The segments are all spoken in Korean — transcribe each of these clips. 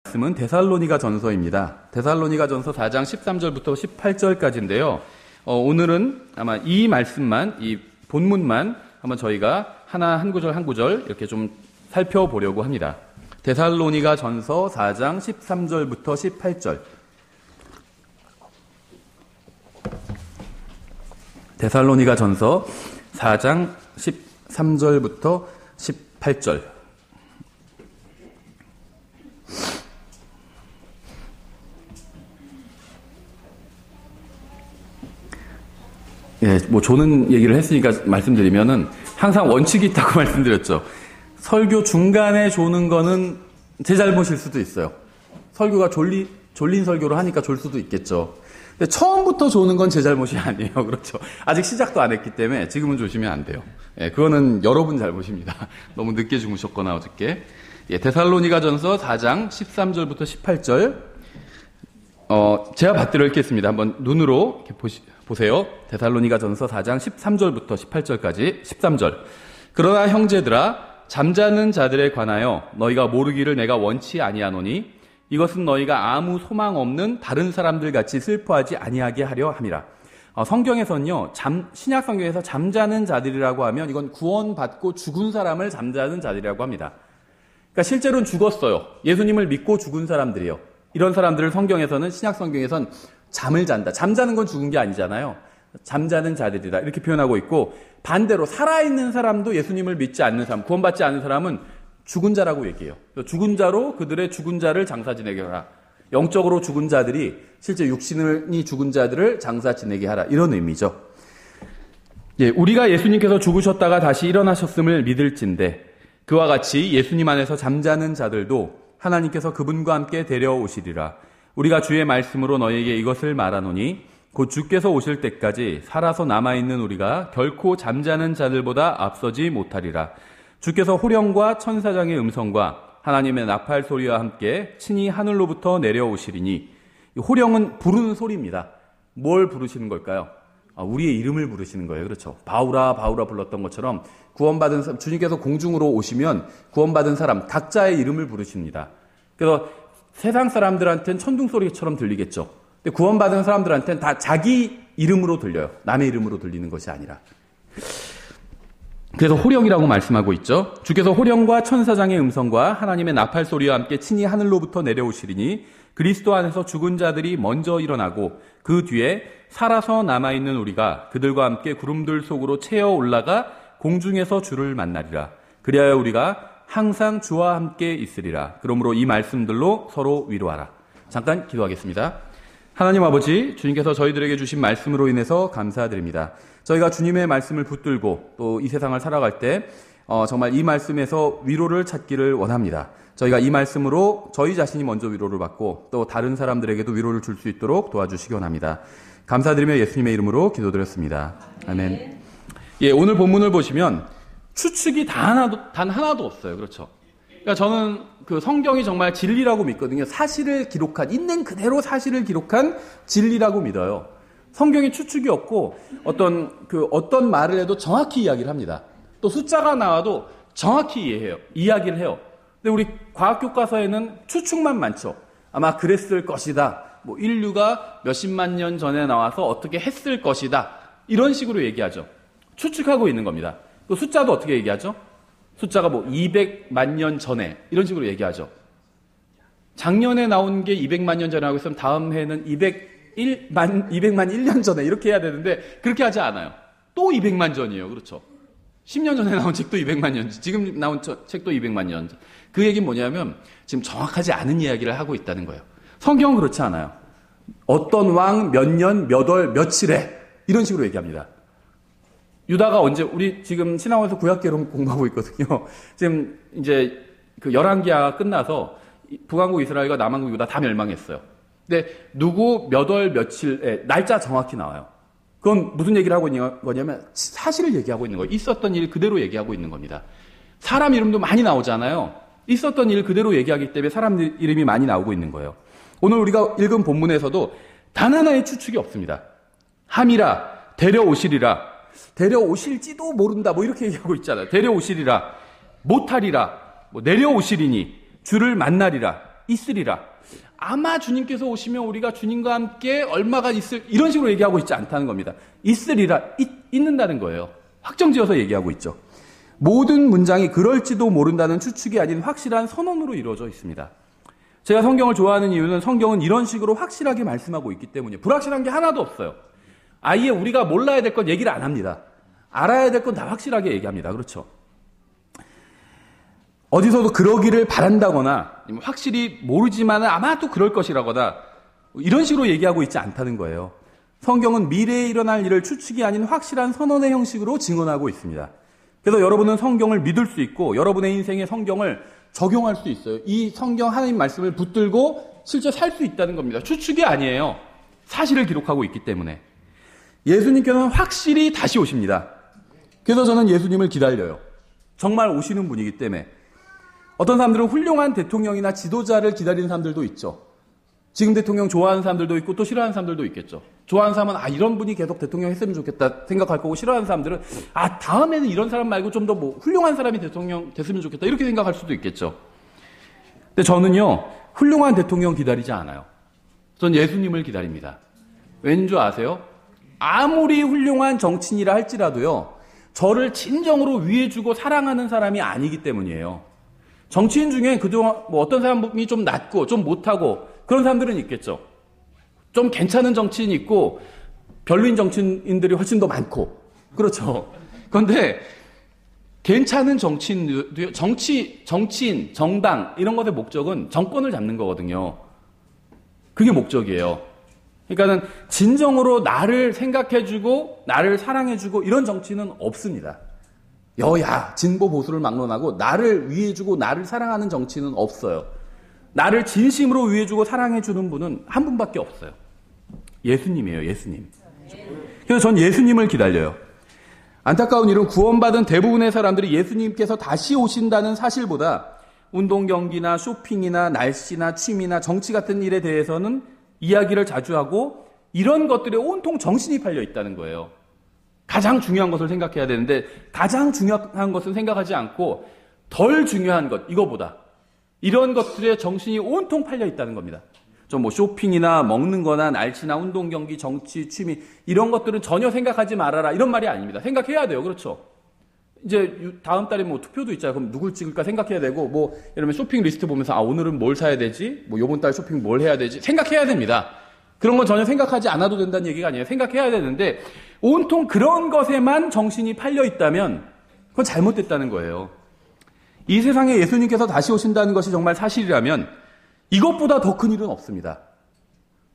말씀은 데살로니가 전서입니다. 데살로니가 전서 4장 13절부터 18절까지인데요. 오늘은 아마 이 말씀만, 이 본문만 한번 저희가 한 구절 한 구절 이렇게 좀 살펴보려고 합니다. 데살로니가 전서 4장 13절부터 18절. 데살로니가 전서 4장 13절부터 18절. 예, 조는 얘기를 했으니까 말씀드리면은 항상 원칙이 있다고 말씀드렸죠. 설교 중간에 조는 거는 제 잘못일 수도 있어요. 설교가 졸린 설교를 하니까 졸 수도 있겠죠. 근데 처음부터 조는 건 제 잘못이 아니에요. 그렇죠. 아직 시작도 안 했기 때문에 지금은 조시면 안 돼요. 예, 그거는 여러분 잘못입니다. 너무 늦게 주무셨거나 어저께. 예, 데살로니가 전서 4장 13절부터 18절. 제가 받들어 읽겠습니다. 한번 눈으로 이렇게 보세요. 데살로니가 전서 4장 13절부터 18절까지 13절. 그러나 형제들아, 잠자는 자들에 관하여 너희가 모르기를 내가 원치 아니하노니 이것은 너희가 아무 소망 없는 다른 사람들 같이 슬퍼하지 아니하게 하려 함이라. 성경에서는요, 신약 성경에서 잠자는 자들이라고 하면 이건 구원받고 죽은 사람을 잠자는 자들이라고 합니다. 그러니까 실제로는 죽었어요. 예수님을 믿고 죽은 사람들이요. 이런 사람들을 성경에서는, 신약 성경에서는 잠을 잔다. 잠자는 건 죽은 게 아니잖아요. 잠자는 자들이다. 이렇게 표현하고 있고, 반대로 살아있는 사람도 예수님을 믿지 않는 사람, 구원받지 않는 사람은 죽은 자라고 얘기해요. 죽은 자로 그들의 죽은 자를 장사 지내게 하라. 영적으로 죽은 자들이 실제 육신이 죽은 자들을 장사 지내게 하라. 이런 의미죠. 예, 우리가 예수님께서 죽으셨다가 다시 일어나셨음을 믿을진데 그와 같이 예수님 안에서 잠자는 자들도 하나님께서 그분과 함께 데려오시리라. 우리가 주의 말씀으로 너희에게 이것을 말하노니 곧 주께서 오실 때까지 살아서 남아있는 우리가 결코 잠자는 자들보다 앞서지 못하리라. 주께서 호령과 천사장의 음성과 하나님의 나팔 소리와 함께 친히 하늘로부터 내려오시리니, 호령은 부르는 소리입니다. 뭘 부르시는 걸까요? 우리의 이름을 부르시는 거예요. 그렇죠. 바울아 바울아 불렀던 것처럼 구원받은 사람, 주님께서 공중으로 오시면 구원받은 사람 각자의 이름을 부르십니다. 그래서 세상 사람들한테는 천둥소리처럼 들리겠죠. 근데 구원받은 사람들한테는 다 자기 이름으로 들려요. 남의 이름으로 들리는 것이 아니라. 그래서 호령이라고 말씀하고 있죠. 주께서 호령과 천사장의 음성과 하나님의 나팔 소리와 함께 친히 하늘로부터 내려오시리니 그리스도 안에서 죽은 자들이 먼저 일어나고 그 뒤에 살아서 남아있는 우리가 그들과 함께 구름들 속으로 채어 올라가 공중에서 주를 만나리라. 그리하여 우리가 항상 주와 함께 있으리라. 그러므로 이 말씀들로 서로 위로하라. 잠깐 기도하겠습니다. 하나님 아버지, 주님께서 저희들에게 주신 말씀으로 인해서 감사드립니다. 저희가 주님의 말씀을 붙들고 또 이 세상을 살아갈 때 정말 이 말씀에서 위로를 찾기를 원합니다. 저희가 이 말씀으로 저희 자신이 먼저 위로를 받고 또 다른 사람들에게도 위로를 줄 수 있도록 도와주시기 원합니다. 감사드리며 예수님의 이름으로 기도드렸습니다. 아멘. 예, 오늘 본문을 보시면 추측이 단 하나도 없어요. 그렇죠. 그러니까 저는 그 성경이 정말 진리라고 믿거든요. 사실을 기록한, 있는 그대로 사실을 기록한 진리라고 믿어요. 성경에 추측이 없고 어떤 말을 해도 정확히 이야기를 합니다. 또 숫자가 나와도 정확히 이야기를 해요. 근데 우리 과학교과서에는 추측만 많죠. 아마 그랬을 것이다. 인류가 몇십만 년 전에 나와서 어떻게 했을 것이다. 이런 식으로 얘기하죠. 추측하고 있는 겁니다. 또 숫자도 어떻게 얘기하죠? 숫자가 200만 년 전에 이런 식으로 얘기하죠. 작년에 나온 게 200만 년 전에 하고 있으면 다음 해는 200만 1년 전에 이렇게 해야 되는데 그렇게 하지 않아요. 또 200만 전이에요. 그렇죠. 10년 전에 나온 책도 200만 년, 지금 나온 책도 200만 년 전. 그 얘기는 뭐냐면 지금 정확하지 않은 이야기를 하고 있다는 거예요. 성경은 그렇지 않아요. 어떤 왕 몇 년, 몇 월, 며칠에 이런 식으로 얘기합니다. 유다가 언제, 우리 지금 신학원에서 구약계로 공부하고 있거든요. 지금 이제 그 열왕기가 끝나서 북왕국 이스라엘과 남왕국 유다 다 멸망했어요. 근데 누구 몇 월 며칠에 날짜 정확히 나와요. 그건 무슨 얘기를 하고 있는 거냐면 사실을 얘기하고 있는 거예요. 있었던 일 그대로 얘기하고 있는 겁니다. 사람 이름도 많이 나오잖아요. 있었던 일 그대로 얘기하기 때문에 사람 이름이 많이 나오고 있는 거예요. 오늘 우리가 읽은 본문에서도 단 하나의 추측이 없습니다. 함이라, 데려오시리라, 데려오실지도 모른다, 이렇게 얘기하고 있잖아요. 데려오시리라, 못하리라, 내려오시리니, 주를 만나리라, 있으리라. 아마 주님께서 오시면 우리가 주님과 함께 얼마간 있을, 이런 식으로 얘기하고 있지 않다는 겁니다. 있으리라, 있는다는 거예요. 확정지어서 얘기하고 있죠. 모든 문장이 그럴지도 모른다는 추측이 아닌 확실한 선언으로 이루어져 있습니다. 제가 성경을 좋아하는 이유는 성경은 이런 식으로 확실하게 말씀하고 있기 때문이에요. 불확실한 게 하나도 없어요. 아예 우리가 몰라야 될 건 얘기를 안 합니다. 알아야 될 건 다 확실하게 얘기합니다. 그렇죠? 어디서도 그러기를 바란다거나 확실히 모르지만 아마도 그럴 것이라거나 이런 식으로 얘기하고 있지 않다는 거예요. 성경은 미래에 일어날 일을 추측이 아닌 확실한 선언의 형식으로 증언하고 있습니다. 그래서 여러분은 성경을 믿을 수 있고 여러분의 인생에 성경을 적용할 수 있어요. 이 성경 하나님 말씀을 붙들고 실제 살 수 있다는 겁니다. 추측이 아니에요. 사실을 기록하고 있기 때문에. 예수님께서는 확실히 다시 오십니다. 그래서 저는 예수님을 기다려요. 정말 오시는 분이기 때문에. 어떤 사람들은 훌륭한 대통령이나 지도자를 기다리는 사람들도 있죠. 지금 대통령 좋아하는 사람들도 있고 또 싫어하는 사람들도 있겠죠. 좋아하는 사람은 이런 분이 계속 대통령 했으면 좋겠다 생각할 거고, 싫어하는 사람들은 다음에는 이런 사람 말고 좀 더 훌륭한 사람이 대통령 됐으면 좋겠다 이렇게 생각할 수도 있겠죠. 근데 저는요, 훌륭한 대통령 기다리지 않아요. 전 예수님을 기다립니다. 왠 줄 아세요? 아무리 훌륭한 정치인이라 할지라도요, 저를 진정으로 위해주고 사랑하는 사람이 아니기 때문이에요. 정치인 중에 그동안 어떤 사람이 좀 낫고 좀 못하고 그런 사람들은 있겠죠. 좀 괜찮은 정치인이 있고 별로인 정치인들이 훨씬 더 많고. 그렇죠. 그런데 괜찮은 정치인, 정당 이런 것의 목적은 정권을 잡는 거거든요. 그게 목적이에요. 그러니까는 진정으로 나를 생각해주고 나를 사랑해주고 이런 정치는 없습니다. 여야, 진보, 보수를 막론하고 나를 위해주고 나를 사랑하는 정치는 없어요. 나를 진심으로 위해주고 사랑해주는 분은 한 분밖에 없어요. 예수님이에요, 예수님. 그래서 전 예수님을 기다려요. 안타까운 일은 구원받은 대부분의 사람들이 예수님께서 다시 오신다는 사실보다 운동 경기나 쇼핑이나 날씨나 취미나 정치 같은 일에 대해서는 이야기를 자주 하고 이런 것들에 온통 정신이 팔려 있다는 거예요. 가장 중요한 것을 생각해야 되는데 가장 중요한 것은 생각하지 않고 덜 중요한 것, 이거보다 이런 것들에 정신이 온통 팔려 있다는 겁니다. 좀 쇼핑이나 먹는 거나 날씨나 운동 경기, 정치, 취미 이런 것들은 전혀 생각하지 말아라 이런 말이 아닙니다. 생각해야 돼요. 그렇죠? 이제 다음 달에 투표도 있잖아요. 그럼 누굴 찍을까 생각해야 되고 이러면 쇼핑 리스트 보면서 오늘은 뭘 사야 되지? 요번 달 쇼핑 뭘 해야 되지? 생각해야 됩니다. 그런 건 전혀 생각하지 않아도 된다는 얘기가 아니에요. 생각해야 되는데 온통 그런 것에만 정신이 팔려 있다면 그건 잘못됐다는 거예요. 이 세상에 예수님께서 다시 오신다는 것이 정말 사실이라면 이것보다 더 큰 일은 없습니다.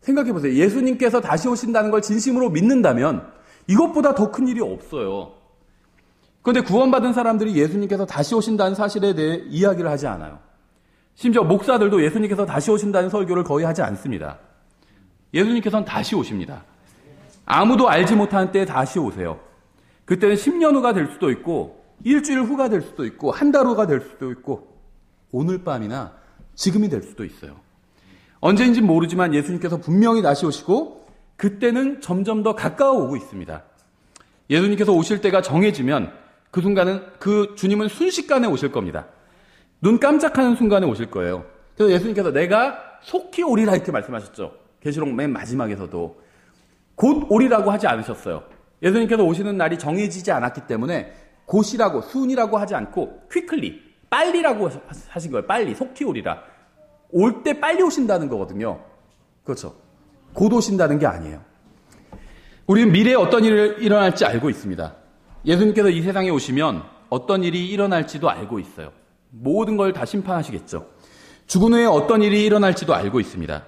생각해 보세요. 예수님께서 다시 오신다는 걸 진심으로 믿는다면 이것보다 더 큰 일이 없어요. 그런데 구원받은 사람들이 예수님께서 다시 오신다는 사실에 대해 이야기를 하지 않아요. 심지어 목사들도 예수님께서 다시 오신다는 설교를 거의 하지 않습니다. 예수님께서는 다시 오십니다. 아무도 알지 못하는 때에 다시 오세요. 그때는 10년 후가 될 수도 있고 일주일 후가 될 수도 있고 한 달 후가 될 수도 있고 오늘 밤이나 지금이 될 수도 있어요. 언제인지 모르지만 예수님께서 분명히 다시 오시고 그때는 점점 더 가까워 오고 있습니다. 예수님께서 오실 때가 정해지면 그 순간은 그 주님은 순식간에 오실 겁니다. 눈 깜짝하는 순간에 오실 거예요. 그래서 예수님께서 내가 속히 오리라 이렇게 말씀하셨죠. 계시록 맨 마지막에서도 곧 오리라고 하지 않으셨어요. 예수님께서 오시는 날이 정해지지 않았기 때문에 곧이라고 순이라고 하지 않고 quickly 빨리라고 하신 거예요. 빨리 속히 오리라. 올 때 빨리 오신다는 거거든요. 그렇죠. 곧 오신다는 게 아니에요. 우리는 미래에 어떤 일이 일어날지 알고 있습니다. 예수님께서 이 세상에 오시면 어떤 일이 일어날지도 알고 있어요. 모든 걸 다 심판하시겠죠. 죽은 후에 어떤 일이 일어날지도 알고 있습니다.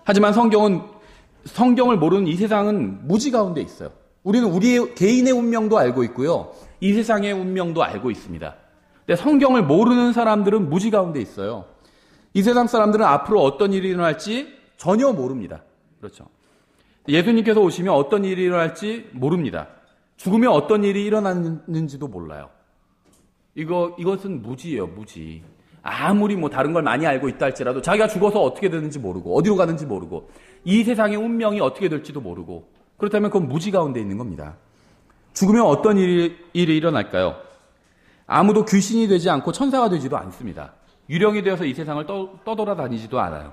하지만 성경을 모르는 이 세상은 무지 가운데 있어요. 우리는 우리의 개인의 운명도 알고 있고요. 이 세상의 운명도 알고 있습니다. 근데 성경을 모르는 사람들은 무지 가운데 있어요. 이 세상 사람들은 앞으로 어떤 일이 일어날지 전혀 모릅니다. 그렇죠. 예수님께서 오시면 어떤 일이 일어날지 모릅니다. 죽으면 어떤 일이 일어나는지도 몰라요. 이것은 무지예요, 무지. 아무리 다른 걸 많이 알고 있다 할지라도 자기가 죽어서 어떻게 되는지 모르고 어디로 가는지 모르고 이 세상의 운명이 어떻게 될지도 모르고 그렇다면 그건 무지 가운데 있는 겁니다. 죽으면 어떤 일이 일어날까요? 아무도 귀신이 되지 않고 천사가 되지도 않습니다. 유령이 되어서 이 세상을 떠돌아다니지도 않아요.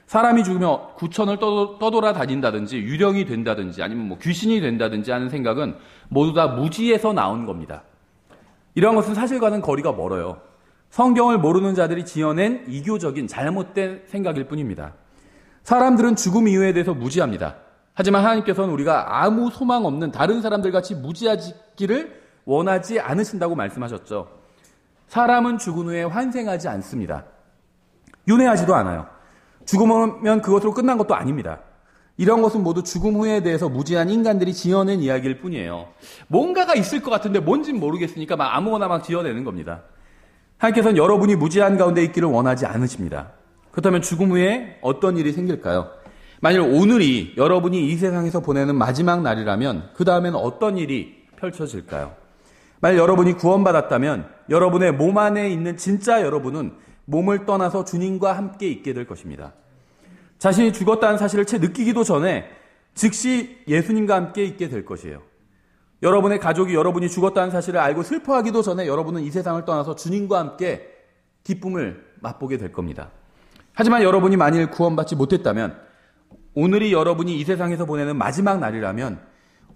사람이 죽으면 구천을 떠돌아다닌다든지 유령이 된다든지 아니면 뭐 귀신이 된다든지 하는 생각은 모두 다 무지에서 나온 겁니다. 이러한 것은 사실과는 거리가 멀어요. 성경을 모르는 자들이 지어낸 이교적인 잘못된 생각일 뿐입니다. 사람들은 죽음 이후에 대해서 무지합니다. 하지만 하나님께서는 우리가 아무 소망 없는 다른 사람들 같이 무지하기를 원하지 않으신다고 말씀하셨죠. 사람은 죽은 후에 환생하지 않습니다. 윤회하지도 않아요. 죽으면 그것으로 끝난 것도 아닙니다. 이런 것은 모두 죽음 후에 대해서 무지한 인간들이 지어낸 이야기일 뿐이에요. 뭔가가 있을 것 같은데 뭔진 모르겠으니까 막 아무거나 막 지어내는 겁니다. 하나님께서는 여러분이 무지한 가운데 있기를 원하지 않으십니다. 그렇다면 죽음 후에 어떤 일이 생길까요? 만일 오늘이 여러분이 이 세상에서 보내는 마지막 날이라면 그 다음에는 어떤 일이 펼쳐질까요? 만일 여러분이 구원받았다면 여러분의 몸 안에 있는 진짜 여러분은 몸을 떠나서 주님과 함께 있게 될 것입니다. 자신이 죽었다는 사실을 채 느끼기도 전에 즉시 예수님과 함께 있게 될 것이에요. 여러분의 가족이 여러분이 죽었다는 사실을 알고 슬퍼하기도 전에 여러분은 이 세상을 떠나서 주님과 함께 기쁨을 맛보게 될 겁니다. 하지만 여러분이 만일 구원받지 못했다면 오늘이 여러분이 이 세상에서 보내는 마지막 날이라면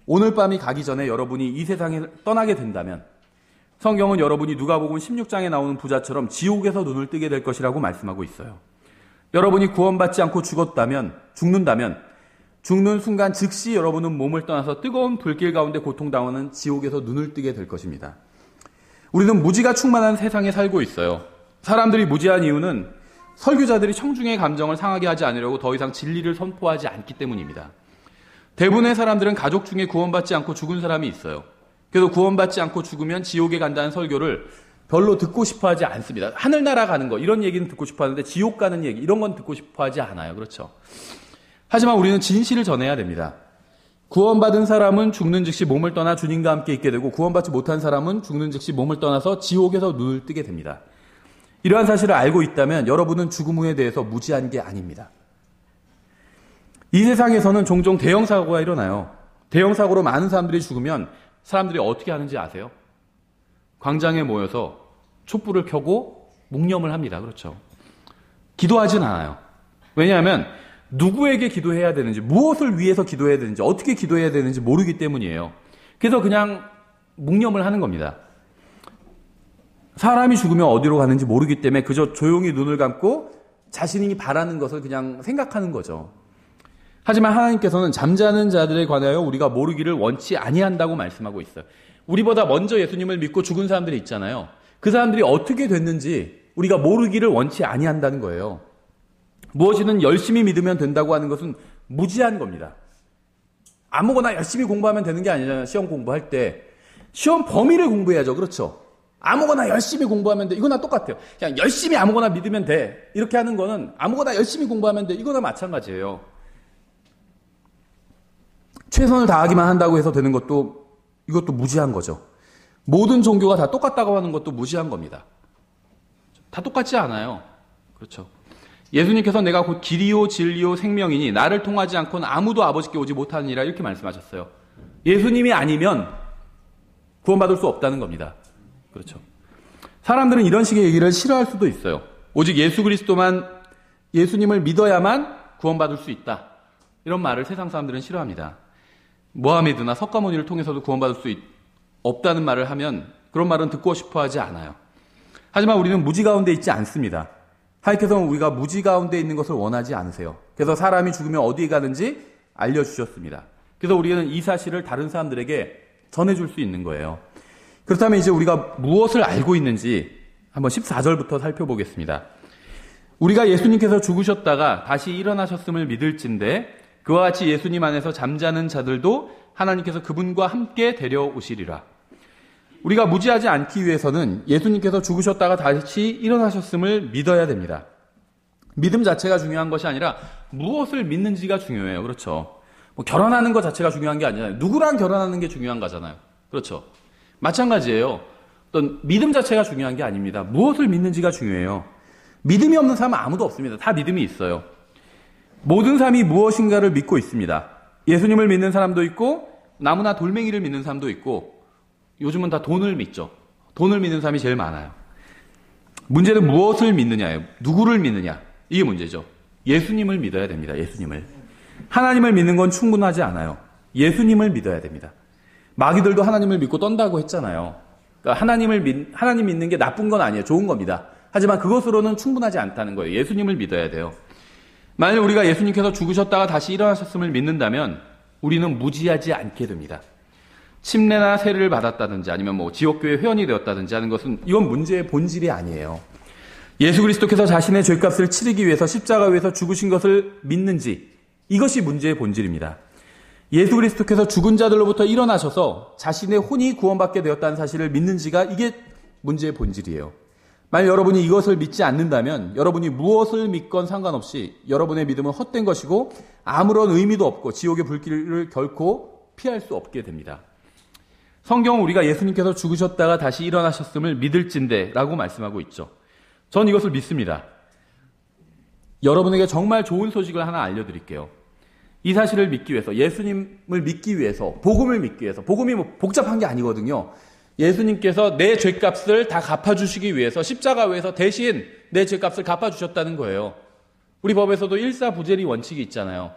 오늘 밤이 가기 전에 여러분이 이 세상에 떠나게 된다면 성경은 여러분이 누가복음 16장에 나오는 부자처럼 지옥에서 눈을 뜨게 될 것이라고 말씀하고 있어요. 여러분이 구원받지 않고 죽는다면 죽는 순간 즉시 여러분은 몸을 떠나서 뜨거운 불길 가운데 고통당하는 지옥에서 눈을 뜨게 될 것입니다. 우리는 무지가 충만한 세상에 살고 있어요. 사람들이 무지한 이유는 설교자들이 청중의 감정을 상하게 하지 않으려고 더 이상 진리를 선포하지 않기 때문입니다. 대부분의 사람들은 가족 중에 구원받지 않고 죽은 사람이 있어요. 그래서 구원받지 않고 죽으면 지옥에 간다는 설교를 별로 듣고 싶어 하지 않습니다. 하늘나라 가는 거 이런 얘기는 듣고 싶어 하는데 지옥 가는 얘기 이런 건 듣고 싶어 하지 않아요. 그렇죠? 하지만 우리는 진실을 전해야 됩니다. 구원받은 사람은 죽는 즉시 몸을 떠나 주님과 함께 있게 되고 구원받지 못한 사람은 죽는 즉시 몸을 떠나서 지옥에서 눈을 뜨게 됩니다. 이러한 사실을 알고 있다면 여러분은 죽음 후에 대해서 무지한 게 아닙니다. 이 세상에서는 종종 대형 사고가 일어나요. 대형 사고로 많은 사람들이 죽으면 사람들이 어떻게 하는지 아세요? 광장에 모여서 촛불을 켜고 묵념을 합니다. 그렇죠? 기도하진 않아요. 왜냐하면 누구에게 기도해야 되는지, 무엇을 위해서 기도해야 되는지, 어떻게 기도해야 되는지 모르기 때문이에요. 그래서 그냥 묵념을 하는 겁니다. 사람이 죽으면 어디로 가는지 모르기 때문에 그저 조용히 눈을 감고 자신이 바라는 것을 그냥 생각하는 거죠. 하지만 하나님께서는 잠자는 자들에 관하여 우리가 모르기를 원치 아니한다고 말씀하고 있어요. 우리보다 먼저 예수님을 믿고 죽은 사람들이 있잖아요. 그 사람들이 어떻게 됐는지 우리가 모르기를 원치 아니한다는 거예요. 무엇이든 열심히 믿으면 된다고 하는 것은 무지한 겁니다. 아무거나 열심히 공부하면 되는 게 아니잖아요. 시험 공부할 때. 시험 범위를 공부해야죠. 그렇죠? 아무거나 열심히 공부하면 돼. 이거나 똑같아요. 그냥 열심히 아무거나 믿으면 돼. 이렇게 하는 거는 아무거나 열심히 공부하면 돼. 이거나 마찬가지예요. 최선을 다하기만 한다고 해서 되는 것도 이것도 무지한 거죠. 모든 종교가 다 똑같다고 하는 것도 무지한 겁니다. 다 똑같지 않아요. 그렇죠. 예수님께서 내가 곧 길이요 진리요 생명이니 나를 통하지 않고는 아무도 아버지께 오지 못하느니라 이렇게 말씀하셨어요. 예수님이 아니면 구원받을 수 없다는 겁니다. 그렇죠. 사람들은 이런 식의 얘기를 싫어할 수도 있어요. 오직 예수 그리스도만 예수님을 믿어야만 구원받을 수 있다. 이런 말을 세상 사람들은 싫어합니다. 모하메드나 석가모니를 통해서도 구원받을 수 없다는 말을 하면 그런 말은 듣고 싶어 하지 않아요. 하지만 우리는 무지 가운데 있지 않습니다. 하나님께서는 우리가 무지 가운데 있는 것을 원하지 않으세요. 그래서 사람이 죽으면 어디에 가는지 알려주셨습니다. 그래서 우리는 이 사실을 다른 사람들에게 전해줄 수 있는 거예요. 그렇다면 이제 우리가 무엇을 알고 있는지 한번 14절부터 살펴보겠습니다. 우리가 예수님께서 죽으셨다가 다시 일어나셨음을 믿을진데 그와 같이 예수님 안에서 잠자는 자들도 하나님께서 그분과 함께 데려오시리라. 우리가 무지하지 않기 위해서는 예수님께서 죽으셨다가 다시 일어나셨음을 믿어야 됩니다. 믿음 자체가 중요한 것이 아니라 무엇을 믿는지가 중요해요. 그렇죠. 뭐 결혼하는 것 자체가 중요한 게 아니잖아요. 누구랑 결혼하는 게 중요한 거잖아요. 그렇죠. 마찬가지예요. 어떤 믿음 자체가 중요한 게 아닙니다. 무엇을 믿는지가 중요해요. 믿음이 없는 사람은 아무도 없습니다. 다 믿음이 있어요. 모든 사람이 무엇인가를 믿고 있습니다. 예수님을 믿는 사람도 있고 나무나 돌멩이를 믿는 사람도 있고 요즘은 다 돈을 믿죠. 돈을 믿는 사람이 제일 많아요. 문제는 무엇을 믿느냐예요. 누구를 믿느냐. 이게 문제죠. 예수님을 믿어야 됩니다. 예수님을. 하나님을 믿는 건 충분하지 않아요. 예수님을 믿어야 됩니다. 마귀들도 하나님을 믿고 떤다고 했잖아요. 그러니까 하나님 믿는 게 나쁜 건 아니에요. 좋은 겁니다. 하지만 그것으로는 충분하지 않다는 거예요. 예수님을 믿어야 돼요. 만약 우리가 예수님께서 죽으셨다가 다시 일어나셨음을 믿는다면 우리는 무지하지 않게 됩니다. 침례나 세례를 받았다든지 아니면 지옥교회 회원이 되었다든지 하는 것은 이건 문제의 본질이 아니에요. 예수 그리스도께서 자신의 죄값을 치르기 위해서 십자가 위에서 죽으신 것을 믿는지 이것이 문제의 본질입니다. 예수 그리스도께서 죽은 자들로부터 일어나셔서 자신의 혼이 구원받게 되었다는 사실을 믿는지가 이게 문제의 본질이에요. 만약 여러분이 이것을 믿지 않는다면 여러분이 무엇을 믿건 상관없이 여러분의 믿음은 헛된 것이고 아무런 의미도 없고 지옥의 불길을 결코 피할 수 없게 됩니다. 성경은 우리가 예수님께서 죽으셨다가 다시 일어나셨음을 믿을진대 라고 말씀하고 있죠. 전 이것을 믿습니다. 여러분에게 정말 좋은 소식을 하나 알려드릴게요. 이 사실을 믿기 위해서, 예수님을 믿기 위해서, 복음을 믿기 위해서, 복음이 복잡한 게 아니거든요. 예수님께서 내 죄값을 다 갚아주시기 위해서 십자가 위에서 대신 내 죄값을 갚아주셨다는 거예요. 우리 법에서도 일사부재리 원칙이 있잖아요.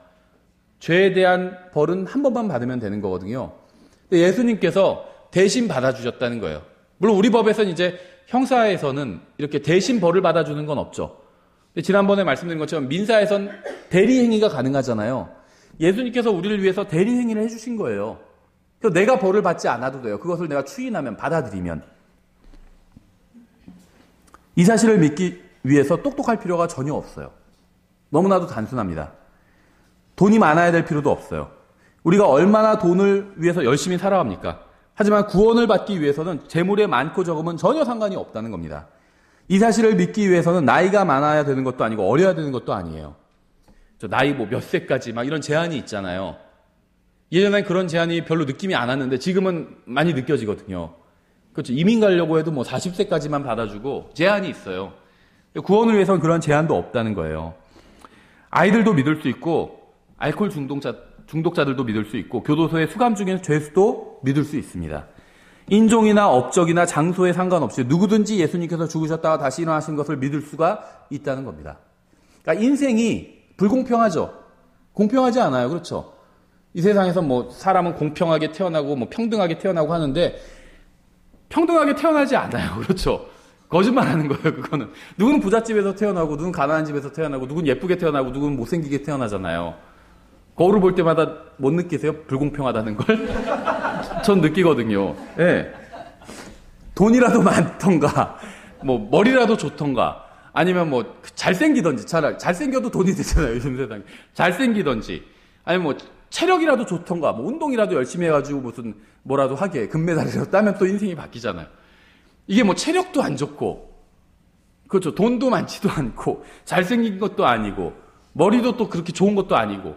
죄에 대한 벌은 한 번만 받으면 되는 거거든요. 근데 예수님께서 대신 받아주셨다는 거예요. 물론 우리 법에서는 이제 형사에서는 이렇게 대신 벌을 받아주는 건 없죠. 근데 지난번에 말씀드린 것처럼 민사에선 대리행위가 가능하잖아요. 예수님께서 우리를 위해서 대리행위를 해주신 거예요. 그래서 내가 벌을 받지 않아도 돼요. 그것을 내가 추인하면, 받아들이면. 이 사실을 믿기 위해서 똑똑할 필요가 전혀 없어요. 너무나도 단순합니다. 돈이 많아야 될 필요도 없어요. 우리가 얼마나 돈을 위해서 열심히 살아갑니까? 하지만 구원을 받기 위해서는 재물의 많고 적음은 전혀 상관이 없다는 겁니다. 이 사실을 믿기 위해서는 나이가 많아야 되는 것도 아니고 어려야 되는 것도 아니에요. 나이 몇 세까지 막 이런 제한이 있잖아요. 예전엔 그런 제한이 별로 느낌이 안 왔는데 지금은 많이 느껴지거든요. 그렇죠. 이민 가려고 해도 40세까지만 받아주고 제한이 있어요. 구원을 위해서는 그런 제한도 없다는 거예요. 아이들도 믿을 수 있고 알코올 중독자들도 믿을 수 있고 교도소에 수감 중인 죄수도 믿을 수 있습니다. 인종이나 업적이나 장소에 상관없이 누구든지 예수님께서 죽으셨다가 다시 일어나신 것을 믿을 수가 있다는 겁니다. 그러니까 인생이 불공평하죠. 공평하지 않아요. 그렇죠. 이 세상에서 사람은 공평하게 태어나고 평등하게 태어나고 하는데 평등하게 태어나지 않아요. 그렇죠. 거짓말하는 거예요. 그거는. 누구는 부잣집에서 태어나고 누구는 가난한 집에서 태어나고 누구는 예쁘게 태어나고 누구는 못생기게 태어나잖아요. 거울을 볼 때마다 못 느끼세요? 불공평하다는 걸? 전 느끼거든요. 네. 돈이라도 많던가 머리라도 좋던가 아니면 잘생기던지 차라리 잘생겨도 돈이 되잖아요. 요즘 세상에. 잘생기던지 아니면 체력이라도 좋던가 운동이라도 열심히 해가지고 뭐라도 하게 금메달이라도 따면 또 인생이 바뀌잖아요. 이게 체력도 안 좋고 그렇죠. 돈도 많지도 않고 잘생긴 것도 아니고 머리도 또 그렇게 좋은 것도 아니고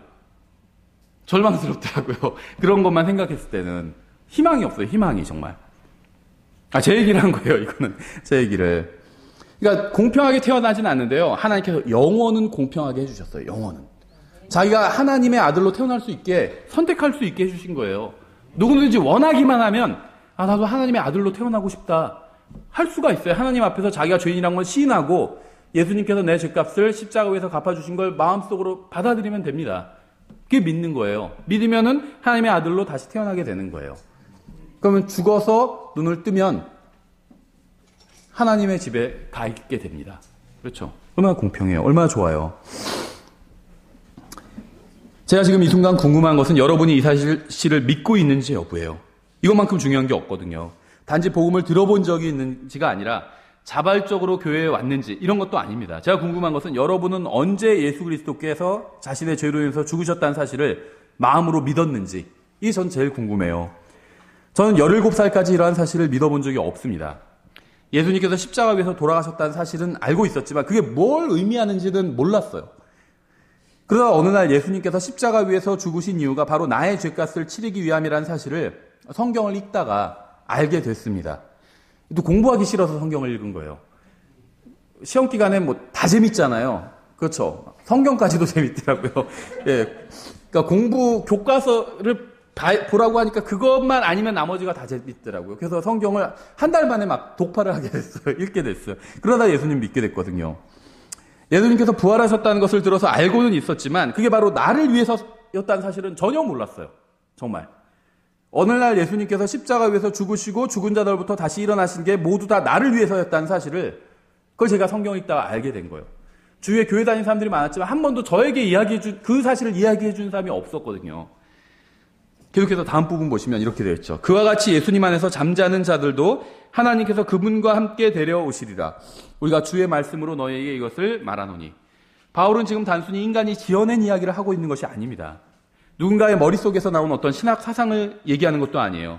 절망스럽더라고요. 그런 것만 생각했을 때는 희망이 없어요. 희망이 정말. 제 얘기를 한 거예요. 이거는 제 얘기를. 그러니까 공평하게 태어나진 않는데요. 하나님께서 영원은 공평하게 해주셨어요. 영원은. 자기가 하나님의 아들로 태어날 수 있게 선택할 수 있게 해주신 거예요. 누구든지 원하기만 하면 나도 하나님의 아들로 태어나고 싶다 할 수가 있어요. 하나님 앞에서 자기가 죄인이란 걸 시인하고 예수님께서 내 죄값을 십자가 위에서 갚아주신 걸 마음속으로 받아들이면 됩니다. 그게 믿는 거예요. 믿으면은 하나님의 아들로 다시 태어나게 되는 거예요. 그러면 죽어서 눈을 뜨면 하나님의 집에 가 있게 됩니다. 그렇죠. 얼마나 공평해요. 얼마나 좋아요. 제가 지금 이 순간 궁금한 것은 여러분이 이 사실을 믿고 있는지 여부예요. 이것만큼 중요한 게 없거든요. 단지 복음을 들어본 적이 있는지가 아니라 자발적으로 교회에 왔는지 이런 것도 아닙니다. 제가 궁금한 것은 여러분은 언제 예수 그리스도께서 자신의 죄로 인해서 죽으셨다는 사실을 마음으로 믿었는지 이게 전 제일 궁금해요. 저는 17살까지 이러한 사실을 믿어본 적이 없습니다. 예수님께서 십자가 위에서 돌아가셨다는 사실은 알고 있었지만 그게 뭘 의미하는지는 몰랐어요. 그러다 어느 날 예수님께서 십자가 위에서 죽으신 이유가 바로 나의 죄값을 치르기 위함이라는 사실을 성경을 읽다가 알게 됐습니다. 또 공부하기 싫어서 성경을 읽은 거예요. 시험 기간에 다 재밌잖아요. 그렇죠. 성경까지도 재밌더라고요. 예. 그러니까 교과서를 보라고 하니까 그것만 아니면 나머지가 다 재밌더라고요. 그래서 성경을 한 달 만에 막 독파를 하게 됐어요. 읽게 됐어요. 그러다 예수님 믿게 됐거든요. 예수님께서 부활하셨다는 것을 들어서 알고는 있었지만 그게 바로 나를 위해서였다는 사실은 전혀 몰랐어요. 정말. 어느 날 예수님께서 십자가 위에서 죽으시고 죽은 자들부터 다시 일어나신 게 모두 다 나를 위해서였다는 사실을 그걸 제가 성경 읽다가 알게 된 거예요. 주위에 교회 다니는 사람들이 많았지만 한 번도 저에게 그 사실을 이야기해 준 사람이 없었거든요. 계속해서 다음 부분 보시면 이렇게 되어 있죠. 그와 같이 예수님 안에서 잠자는 자들도 하나님께서 그분과 함께 데려오시리라. 우리가 주의 말씀으로 너희에게 이것을 말하노니. 바울은 지금 단순히 인간이 지어낸 이야기를 하고 있는 것이 아닙니다. 누군가의 머릿속에서 나온 어떤 신학 사상을 얘기하는 것도 아니에요.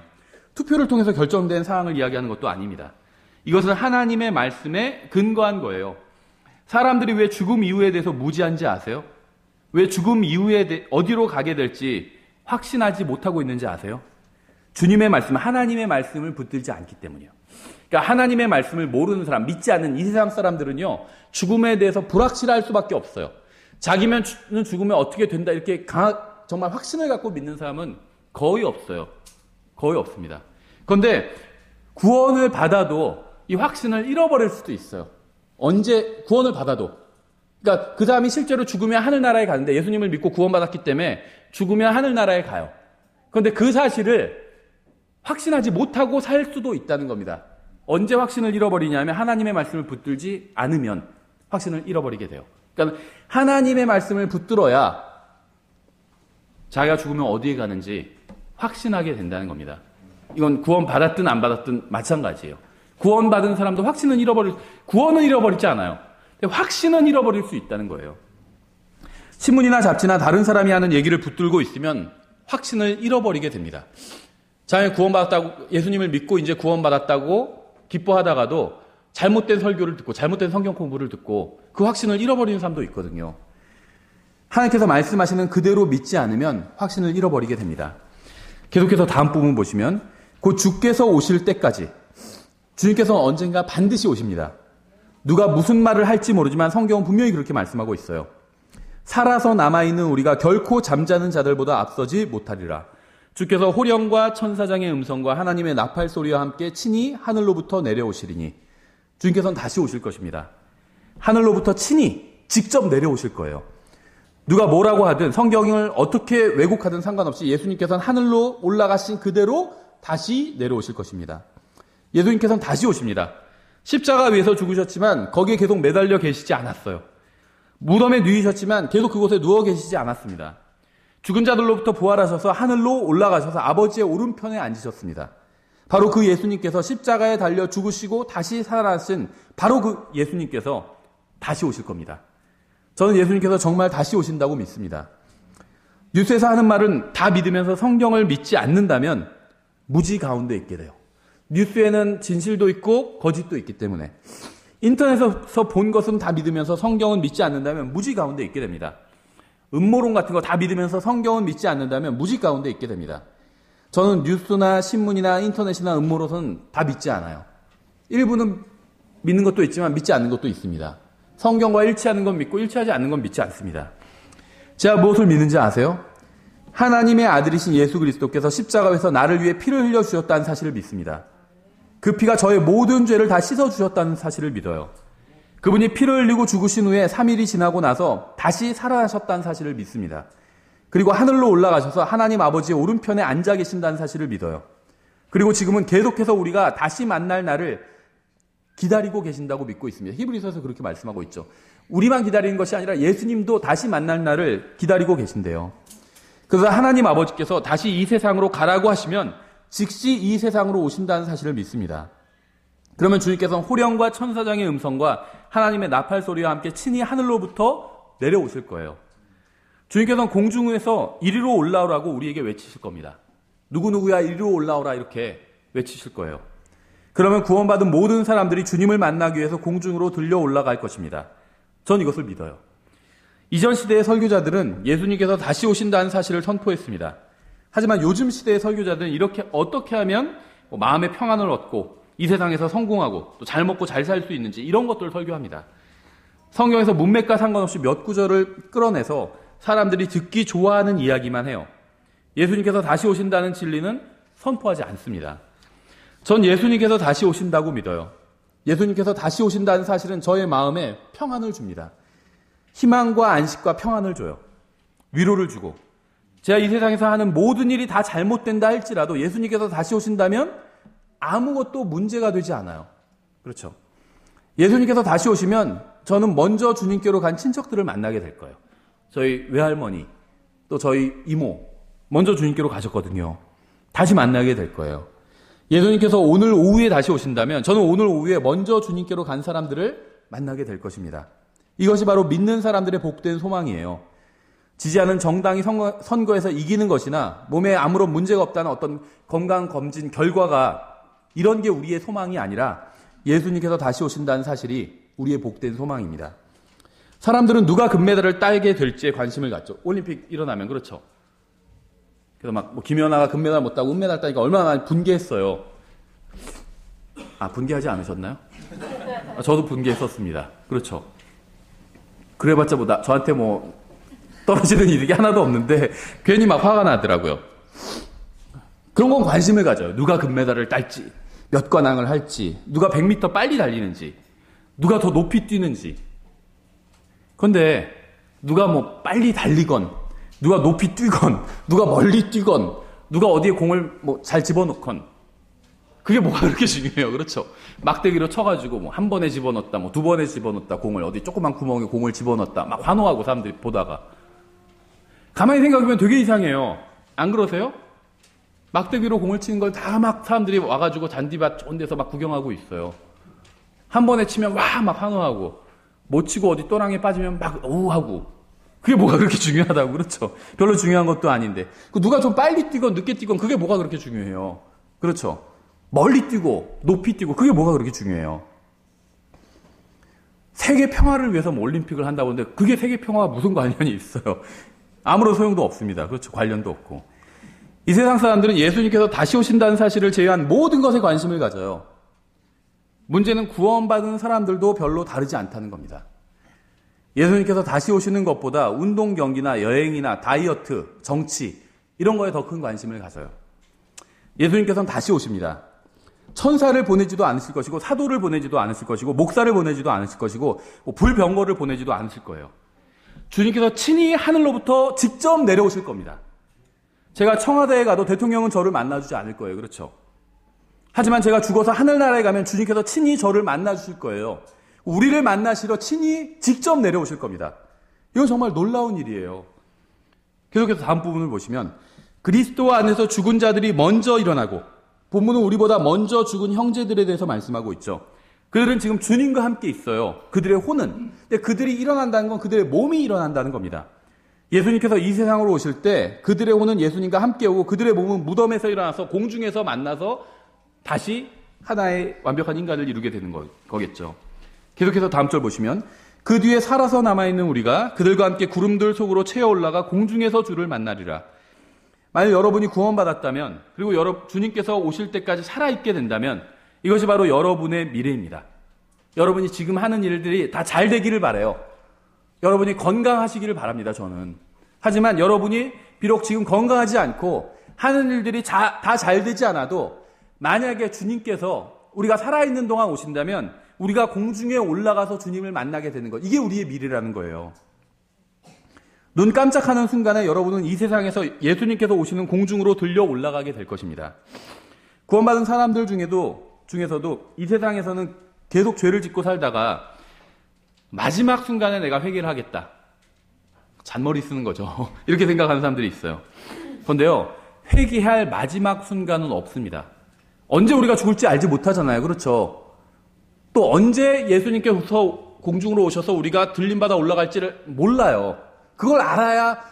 투표를 통해서 결정된 사항을 이야기하는 것도 아닙니다. 이것은 하나님의 말씀에 근거한 거예요. 사람들이 왜 죽음 이후에 대해서 무지한지 아세요? 왜 죽음 이후에 어디로 가게 될지 확신하지 못하고 있는지 아세요? 주님의 말씀, 하나님의 말씀을 붙들지 않기 때문이에요. 그러니까 하나님의 말씀을 모르는 사람, 믿지 않는 이 세상 사람들은요, 죽음에 대해서 불확실할 수밖에 없어요. 자기는 죽으면 어떻게 된다, 이렇게 정말 확신을 갖고 믿는 사람은 거의 없어요. 거의 없습니다. 그런데 구원을 받아도 이 확신을 잃어버릴 수도 있어요. 언제 구원을 받아도. 그러니까 그 사람이 실제로 죽으면 하늘나라에 가는데 예수님을 믿고 구원받았기 때문에 죽으면 하늘나라에 가요. 그런데 그 사실을 확신하지 못하고 살 수도 있다는 겁니다. 언제 확신을 잃어버리냐면 하나님의 말씀을 붙들지 않으면 확신을 잃어버리게 돼요. 그러니까 하나님의 말씀을 붙들어야 자기가 죽으면 어디에 가는지 확신하게 된다는 겁니다. 이건 구원받았든 안 받았든 마찬가지예요. 구원받은 사람도 구원은 잃어버리지 않아요. 근데 확신은 잃어버릴 수 있다는 거예요. 신문이나 잡지나 다른 사람이 하는 얘기를 붙들고 있으면 확신을 잃어버리게 됩니다. 자기가 구원받았다고, 예수님을 믿고 이제 구원받았다고 기뻐하다가도 잘못된 설교를 듣고 잘못된 성경 공부를 듣고 그 확신을 잃어버리는 사람도 있거든요. 하나님께서 말씀하시는 그대로 믿지 않으면 확신을 잃어버리게 됩니다. 계속해서 다음 부분 보시면 곧 주께서 오실 때까지 주님께서 언젠가 반드시 오십니다. 누가 무슨 말을 할지 모르지만 성경은 분명히 그렇게 말씀하고 있어요. 살아서 남아있는 우리가 결코 잠자는 자들보다 앞서지 못하리라. 주께서 호령과 천사장의 음성과 하나님의 나팔 소리와 함께 친히 하늘로부터 내려오시리니 주님께서는 다시 오실 것입니다. 하늘로부터 친히 직접 내려오실 거예요. 누가 뭐라고 하든 성경을 어떻게 왜곡하든 상관없이 예수님께서는 하늘로 올라가신 그대로 다시 내려오실 것입니다. 예수님께서는 다시 오십니다. 십자가 위에서 죽으셨지만 거기에 계속 매달려 계시지 않았어요. 무덤에 누이셨지만 계속 그곳에 누워 계시지 않았습니다. 죽은 자들로부터 부활하셔서 하늘로 올라가셔서 아버지의 오른편에 앉으셨습니다. 바로 그 예수님께서 십자가에 달려 죽으시고 다시 살아나신 바로 그 예수님께서 다시 오실 겁니다. 저는 예수님께서 정말 다시 오신다고 믿습니다. 뉴스에서 하는 말은 다 믿으면서 성경을 믿지 않는다면 무지 가운데 있게 돼요. 뉴스에는 진실도 있고 거짓도 있기 때문에 인터넷에서 본 것은 다 믿으면서 성경은 믿지 않는다면 무지 가운데 있게 됩니다. 음모론 같은 거 다 믿으면서 성경은 믿지 않는다면 무지 가운데 있게 됩니다. 저는 뉴스나 신문이나 인터넷이나 음모론은 다 믿지 않아요. 일부는 믿는 것도 있지만 믿지 않는 것도 있습니다. 성경과 일치하는 건 믿고 일치하지 않는 건 믿지 않습니다. 제가 무엇을 믿는지 아세요? 하나님의 아들이신 예수 그리스도께서 십자가에서 나를 위해 피를 흘려주셨다는 사실을 믿습니다. 그 피가 저의 모든 죄를 다 씻어주셨다는 사실을 믿어요. 그분이 피를 흘리고 죽으신 후에 3일이 지나고 나서 다시 살아나셨다는 사실을 믿습니다. 그리고 하늘로 올라가셔서 하나님 아버지의 오른편에 앉아 계신다는 사실을 믿어요. 그리고 지금은 계속해서 우리가 다시 만날 날을 기다리고 계신다고 믿고 있습니다. 히브리서에서 그렇게 말씀하고 있죠. 우리만 기다리는 것이 아니라 예수님도 다시 만날 날을 기다리고 계신대요. 그래서 하나님 아버지께서 다시 이 세상으로 가라고 하시면 즉시 이 세상으로 오신다는 사실을 믿습니다. 그러면 주님께서는 호령과 천사장의 음성과 하나님의 나팔 소리와 함께 친히 하늘로부터 내려오실 거예요. 주님께서는 공중에서 이리로 올라오라고 우리에게 외치실 겁니다. 누구누구야 이리로 올라오라 이렇게 외치실 거예요. 그러면 구원받은 모든 사람들이 주님을 만나기 위해서 공중으로 들려 올라갈 것입니다. 전 이것을 믿어요. 이전 시대의 설교자들은 예수님께서 다시 오신다는 사실을 선포했습니다. 하지만 요즘 시대의 설교자들은 이렇게 어떻게 하면 마음의 평안을 얻고 이 세상에서 성공하고 또 잘 먹고 잘 살 수 있는지 이런 것들을 설교합니다. 성경에서 문맥과 상관없이 몇 구절을 끌어내서 사람들이 듣기 좋아하는 이야기만 해요. 예수님께서 다시 오신다는 진리는 선포하지 않습니다. 전 예수님께서 다시 오신다고 믿어요. 예수님께서 다시 오신다는 사실은 저의 마음에 평안을 줍니다. 희망과 안식과 평안을 줘요. 위로를 주고. 제가 이 세상에서 하는 모든 일이 다 잘못된다 할지라도 예수님께서 다시 오신다면 아무것도 문제가 되지 않아요. 그렇죠. 예수님께서 다시 오시면 저는 먼저 주님께로 간 친척들을 만나게 될 거예요. 저희 외할머니, 또 저희 이모, 먼저 주님께로 가셨거든요. 다시 만나게 될 거예요. 예수님께서 오늘 오후에 다시 오신다면 저는 오늘 오후에 먼저 주님께로 간 사람들을 만나게 될 것입니다. 이것이 바로 믿는 사람들의 복된 소망이에요. 지지하는 정당이 선거에서 이기는 것이나 몸에 아무런 문제가 없다는 어떤 건강검진 결과가 이런 게 우리의 소망이 아니라 예수님께서 다시 오신다는 사실이 우리의 복된 소망입니다. 사람들은 누가 금메달을 따게 될지에 관심을 갖죠. 올림픽 일어나면 그렇죠. 그래서 막 김연아가 금메달 못 따고 은메달 따니까 얼마나 많이 분개했어요. 아, 분개하지 않으셨나요? 저도 분개했었습니다. 그렇죠. 그래봤자 뭐 저한테 뭐 떨어지는 일이 하나도 없는데 괜히 막 화가 나더라고요. 그런 건 관심을 가져요. 누가 금메달을 딸지, 몇 관왕을 할지, 누가 100m 빨리 달리는지, 누가 더 높이 뛰는지. 그런데 누가 뭐 빨리 달리건, 누가 높이 뛰건, 누가 멀리 뛰건, 누가 어디에 공을 뭐 잘 집어넣건, 그게 뭐가 그렇게 중요해요. 그렇죠. 막대기로 쳐가지고 뭐 한 번에 집어넣었다, 뭐 두 번에 집어넣었다, 공을 어디 조그만 구멍에 공을 집어넣었다, 막 환호하고 사람들이 보다가. 가만히 생각해보면 되게 이상해요. 안 그러세요? 막대기로 공을 치는 걸 다 막 사람들이 와가지고 잔디밭 좋은 데서 막 구경하고 있어요. 한 번에 치면 와 막 환호하고, 못 치고 어디 또랑에 빠지면 막 우하고. 그게 뭐가 그렇게 중요하다고. 그렇죠. 별로 중요한 것도 아닌데. 누가 좀 빨리 뛰건 늦게 뛰건 그게 뭐가 그렇게 중요해요. 그렇죠. 멀리 뛰고 높이 뛰고 그게 뭐가 그렇게 중요해요. 세계 평화를 위해서 뭐 올림픽을 한다고 하는데 그게 세계 평화와 무슨 관련이 있어요. 아무런 소용도 없습니다. 그렇죠. 관련도 없고. 이 세상 사람들은 예수님께서 다시 오신다는 사실을 제외한 모든 것에 관심을 가져요. 문제는 구원받은 사람들도 별로 다르지 않다는 겁니다. 예수님께서 다시 오시는 것보다 운동 경기나 여행이나 다이어트, 정치 이런 거에 더 큰 관심을 가져요. 예수님께서는 다시 오십니다. 천사를 보내지도 않으실 것이고 사도를 보내지도 않으실 것이고 목사를 보내지도 않으실 것이고 불병거를 보내지도 않으실 거예요. 주님께서 친히 하늘로부터 직접 내려오실 겁니다. 제가 청와대에 가도 대통령은 저를 만나주지 않을 거예요. 그렇죠? 하지만 제가 죽어서 하늘나라에 가면 주님께서 친히 저를 만나주실 거예요. 우리를 만나시러 친히 직접 내려오실 겁니다. 이건 정말 놀라운 일이에요. 계속해서 다음 부분을 보시면 그리스도 안에서 죽은 자들이 먼저 일어나고, 본문은 우리보다 먼저 죽은 형제들에 대해서 말씀하고 있죠. 그들은 지금 주님과 함께 있어요. 그들의 혼은. 근데 그들이 일어난다는 건 그들의 몸이 일어난다는 겁니다. 예수님께서 이 세상으로 오실 때 그들의 혼은 예수님과 함께 오고 그들의 몸은 무덤에서 일어나서 공중에서 만나서 다시 하나의 완벽한 인간을 이루게 되는 거겠죠. 계속해서 다음 절 보시면 그 뒤에 살아서 남아있는 우리가 그들과 함께 구름들 속으로 채어 올라가 공중에서 주를 만나리라. 만약 여러분이 구원받았다면, 그리고 주님께서 오실 때까지 살아있게 된다면 이것이 바로 여러분의 미래입니다. 여러분이 지금 하는 일들이 다 잘 되기를 바라요. 여러분이 건강하시기를 바랍니다. 저는. 하지만 여러분이 비록 지금 건강하지 않고 하는 일들이 다 잘 되지 않아도 만약에 주님께서 우리가 살아있는 동안 오신다면 우리가 공중에 올라가서 주님을 만나게 되는 것, 이게 우리의 미래라는 거예요. 눈 깜짝하는 순간에 여러분은 이 세상에서 예수님께서 오시는 공중으로 들려 올라가게 될 것입니다. 구원받은 사람들 중에서도 이 세상에서는 계속 죄를 짓고 살다가 마지막 순간에 내가 회개를 하겠다. 잔머리 쓰는 거죠. 이렇게 생각하는 사람들이 있어요. 그런데요, 회개할 마지막 순간은 없습니다. 언제 우리가 죽을지 알지 못하잖아요. 그렇죠? 또 언제 예수님께서 공중으로 오셔서 우리가 들림받아 올라갈지를 몰라요. 그걸 알아야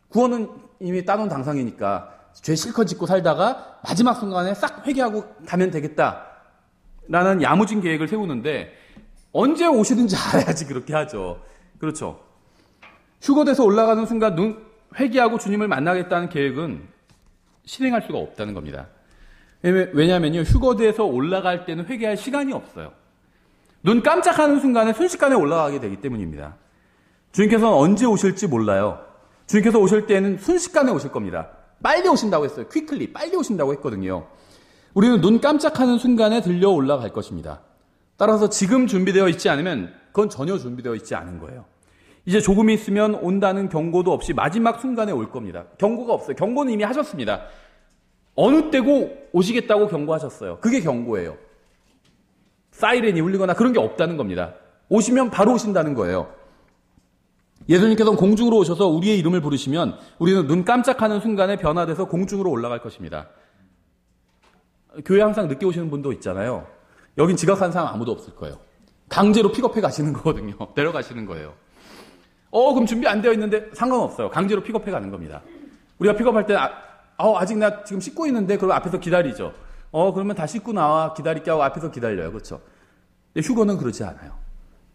구원은 이미 따놓은 당상이니까 죄 실컷 짓고 살다가 마지막 순간에 싹 회개하고 가면 되겠다라는 야무진 계획을 세우는데 언제 오시는지 알아야지 그렇게 하죠. 그렇죠. 휴거돼서 올라가는 순간 회개하고 주님을 만나겠다는 계획은 실행할 수가 없다는 겁니다. 왜냐하면요, 휴거돼서 올라갈 때는 회개할 시간이 없어요. 눈 깜짝하는 순간에 순식간에 올라가게 되기 때문입니다. 주님께서는 언제 오실지 몰라요. 주님께서 오실 때는 순식간에 오실 겁니다. 빨리 오신다고 했어요. 퀵클리, 빨리 오신다고 했거든요. 우리는 눈 깜짝하는 순간에 들려 올라갈 것입니다. 따라서 지금 준비되어 있지 않으면 그건 전혀 준비되어 있지 않은 거예요. 이제 조금 있으면 온다는 경고도 없이 마지막 순간에 올 겁니다. 경고가 없어요. 경고는 이미 하셨습니다. 어느 때고 오시겠다고 경고하셨어요. 그게 경고예요. 사이렌이 울리거나 그런 게 없다는 겁니다. 오시면 바로 오신다는 거예요. 예수님께서는 공중으로 오셔서 우리의 이름을 부르시면 우리는 눈 깜짝하는 순간에 변화돼서 공중으로 올라갈 것입니다. 교회 항상 늦게 오시는 분도 있잖아요. 여긴 지각한 사람 아무도 없을 거예요. 강제로 픽업해 가시는 거거든요. 데려가시는 거예요. 그럼 준비 안 되어 있는데 상관없어요. 강제로 픽업해 가는 겁니다. 우리가 픽업할 때 아직 나 지금 씻고 있는데 그럼 앞에서 기다리죠. 그러면 다 씻고 나와 기다릴게 하고 앞에서 기다려요. 그렇죠? 근데 휴거는 그렇지 않아요.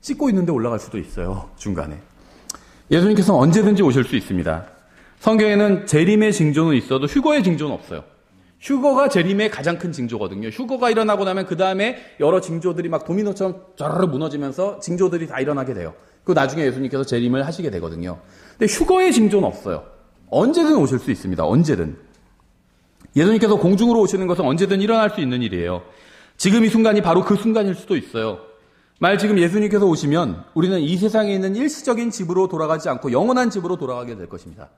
씻고 있는데 올라갈 수도 있어요. 중간에. 예수님께서는 언제든지 오실 수 있습니다. 성경에는 재림의 징조는 있어도 휴거의 징조는 없어요. 휴거가 재림의 가장 큰 징조거든요. 휴거가 일어나고 나면 그 다음에 여러 징조들이 막 도미노처럼 쩌르르 무너지면서 징조들이 다 일어나게 돼요. 그 나중에 예수님께서 재림을 하시게 되거든요. 근데 휴거의 징조는 없어요. 언제든 오실 수 있습니다. 언제든. 예수님께서 공중으로 오시는 것은 언제든 일어날 수 있는 일이에요. 지금 이 순간이 바로 그 순간일 수도 있어요. 지금 예수님께서 오시면 우리는 이 세상에 있는 일시적인 집으로 돌아가지 않고 영원한 집으로 돌아가게 될 것입니다.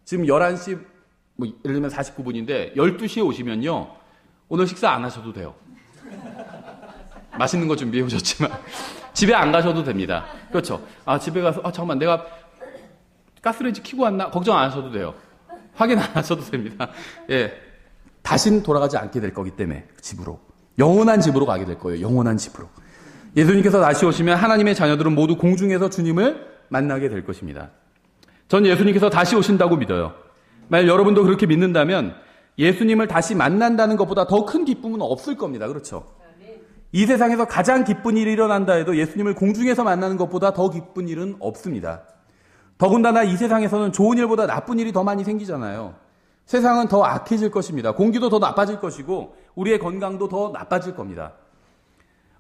지금 11시, 예를 들면 49분인데 12시에 오시면요. 오늘 식사 안 하셔도 돼요. 맛있는 거 준비해 오셨지만 집에 안 가셔도 됩니다. 그렇죠. 집에 가서 잠깐만 내가 가스레인지 켜고 왔나? 걱정 안 하셔도 돼요. 확인 안 하셔도 됩니다. 예, 다신 돌아가지 않게 될 거기 때문에 집으로. 영원한 집으로 가게 될 거예요. 영원한 집으로. 예수님께서 다시 오시면 하나님의 자녀들은 모두 공중에서 주님을 만나게 될 것입니다. 전 예수님께서 다시 오신다고 믿어요. 만약 여러분도 그렇게 믿는다면 예수님을 다시 만난다는 것보다 더 큰 기쁨은 없을 겁니다. 그렇죠? 이 세상에서 가장 기쁜 일이 일어난다 해도 예수님을 공중에서 만나는 것보다 더 기쁜 일은 없습니다. 더군다나 이 세상에서는 좋은 일보다 나쁜 일이 더 많이 생기잖아요. 세상은 더 악해질 것입니다. 공기도 더 나빠질 것이고 우리의 건강도 더 나빠질 겁니다.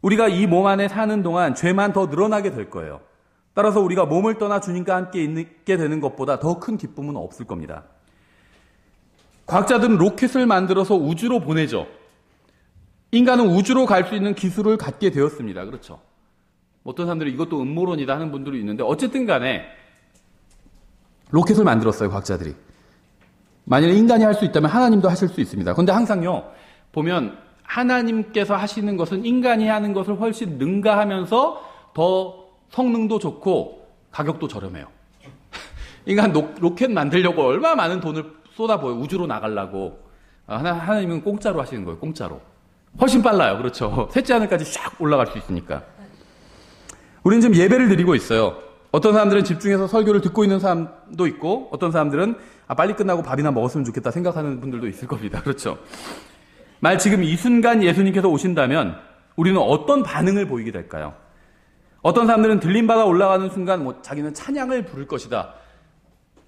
우리가 이 몸 안에 사는 동안 죄만 더 늘어나게 될 거예요. 따라서 우리가 몸을 떠나 주님과 함께 있게 되는 것보다 더 큰 기쁨은 없을 겁니다. 과학자들은 로켓을 만들어서 우주로 보내죠. 인간은 우주로 갈 수 있는 기술을 갖게 되었습니다. 그렇죠? 어떤 사람들이 이것도 음모론이다 하는 분들이 있는데 어쨌든 간에 로켓을 만들었어요. 과학자들이. 만약에 인간이 할 수 있다면 하나님도 하실 수 있습니다. 그런데 항상요. 보면 하나님께서 하시는 것은 인간이 하는 것을 훨씬 능가하면서 더 성능도 좋고 가격도 저렴해요. 인간 로켓 만들려고 얼마나 많은 돈을 쏟아부어요. 우주로 나가려고. 하나님은 공짜로 하시는 거예요. 공짜로. 훨씬 빨라요. 그렇죠. 셋째 하늘까지 쫙 올라갈 수 있으니까. 우리는 지금 예배를 드리고 있어요. 어떤 사람들은 집중해서 설교를 듣고 있는 사람도 있고 어떤 사람들은 빨리 끝나고 밥이나 먹었으면 좋겠다 생각하는 분들도 있을 겁니다. 그렇죠. 지금 이 순간 예수님께서 오신다면 우리는 어떤 반응을 보이게 될까요? 어떤 사람들은 들림받아 올라가는 순간 자기는 찬양을 부를 것이다.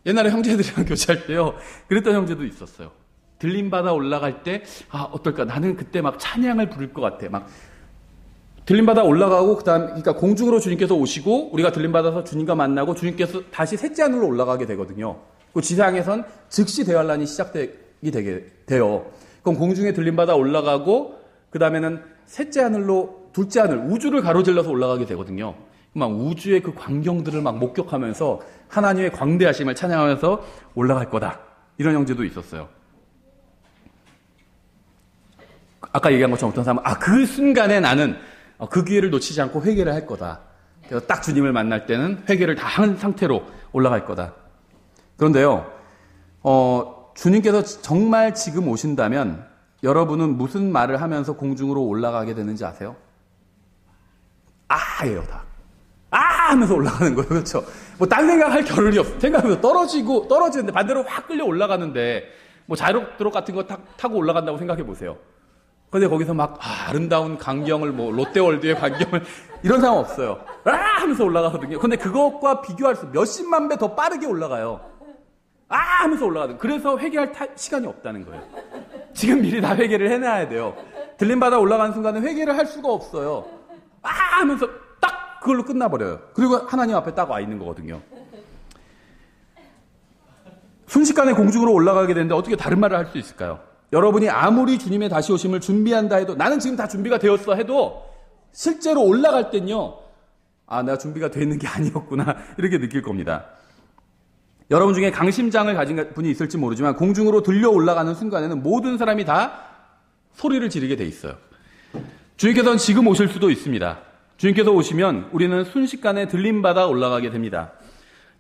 옛날에 형제들이랑 교제할 때요. 그랬던 형제도 있었어요. 들림받아 올라갈 때 어떨까? 나는 그때 막 찬양을 부를 것 같아. 막 들림받아 올라가고 그러니까 공중으로 주님께서 오시고 우리가 들림받아서 주님과 만나고 주님께서 다시 셋째 하늘로 올라가게 되거든요. 그 지상에선 즉시 대환란이 시작되게 되게 돼요. 그럼 공중에 들림받아 올라가고 그 다음에는 셋째 하늘로 둘째 하늘 우주를 가로질러서 올라가게 되거든요. 막 우주의 그 광경들을 막 목격하면서 하나님의 광대하심을 찬양하면서 올라갈 거다. 이런 형제도 있었어요. 아까 얘기한 것처럼 어떤 사람은 그 순간에 나는 그 기회를 놓치지 않고 회개를 할 거다. 그래서 딱 주님을 만날 때는 회개를 다 한 상태로 올라갈 거다. 그런데요. 주님께서 정말 지금 오신다면 여러분은 무슨 말을 하면서 공중으로 올라가게 되는지 아세요? 예요, 다. 하면서 올라가는 거예요. 그렇죠? 딴 생각할 겨를이 없어. 생각하면서 떨어지는데 반대로 확 끌려 올라가는데 자이로드롭 같은 거 타고 올라간다고 생각해 보세요. 근데 거기서 막 아름다운 광경을 롯데월드의 광경을 이런 상황 없어요. 하면서 올라가거든요. 근데 그것과 비교할 수 몇십만 배 더 빠르게 올라가요. 하면서 올라가는. 그래서 회개할 시간이 없다는 거예요. 지금 미리 다 회개를 해놔야 돼요. 들림받아 올라가는 순간에 회개를 할 수가 없어요. 하면서 딱 그걸로 끝나버려요. 그리고 하나님 앞에 딱 와 있는 거거든요. 순식간에 공중으로 올라가게 되는데 어떻게 다른 말을 할 수 있을까요? 여러분이 아무리 주님의 다시 오심을 준비한다 해도, 나는 지금 다 준비가 되었어 해도 실제로 올라갈 땐요, 아, 내가 준비가 되어 있는 게 아니었구나, 이렇게 느낄 겁니다. 여러분 중에 강심장을 가진 분이 있을지 모르지만 공중으로 들려 올라가는 순간에는 모든 사람이 다 소리를 지르게 돼 있어요. 주님께서는 지금 오실 수도 있습니다. 주님께서 오시면 우리는 순식간에 들림받아 올라가게 됩니다.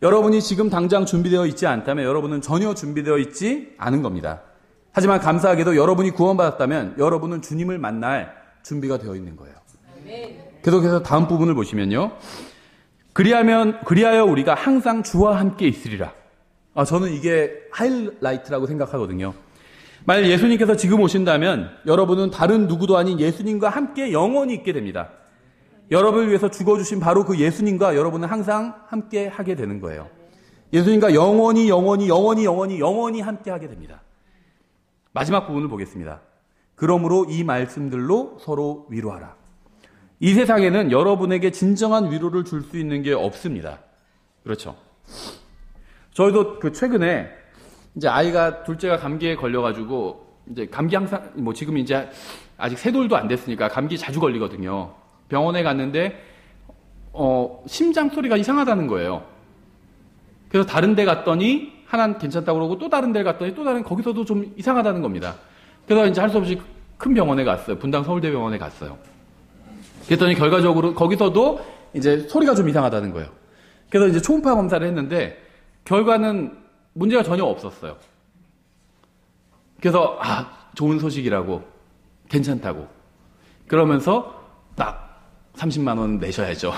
여러분이 지금 당장 준비되어 있지 않다면 여러분은 전혀 준비되어 있지 않은 겁니다. 하지만 감사하게도 여러분이 구원받았다면 여러분은 주님을 만날 준비가 되어 있는 거예요. 계속해서 다음 부분을 보시면요. 그리하여 우리가 항상 주와 함께 있으리라. 저는 이게 하이라이트라고 생각하거든요. 만약 예수님께서 지금 오신다면 여러분은 다른 누구도 아닌 예수님과 함께 영원히 있게 됩니다. 여러분을 위해서 죽어주신 바로 그 예수님과 여러분은 항상 함께 하게 되는 거예요. 예수님과 영원히 함께 하게 됩니다. 마지막 부분을 보겠습니다. 그러므로 이 말씀들로 서로 위로하라. 이 세상에는 여러분에게 진정한 위로를 줄 수 있는 게 없습니다. 그렇죠? 저희도 최근에 이제 아이가 둘째가 감기에 걸려가지고 이제 감기 항상 지금 이제 아직 3돌도 안 됐으니까 감기 자주 걸리거든요. 병원에 갔는데 심장 소리가 이상하다는 거예요. 그래서 다른 데 갔더니 하나는 괜찮다고 그러고 또 다른 데 갔더니 또 다른 거기서도 좀 이상하다는 겁니다. 그래서 이제 할 수 없이 큰 병원에 갔어요. 분당 서울대병원에 갔어요. 그랬더니 결과적으로 거기서도 이제 소리가 좀 이상하다는 거예요. 그래서 이제 초음파 검사를 했는데 결과는 문제가 전혀 없었어요. 그래서 좋은 소식이라고, 괜찮다고 그러면서 딱 30만 원 내셔야죠.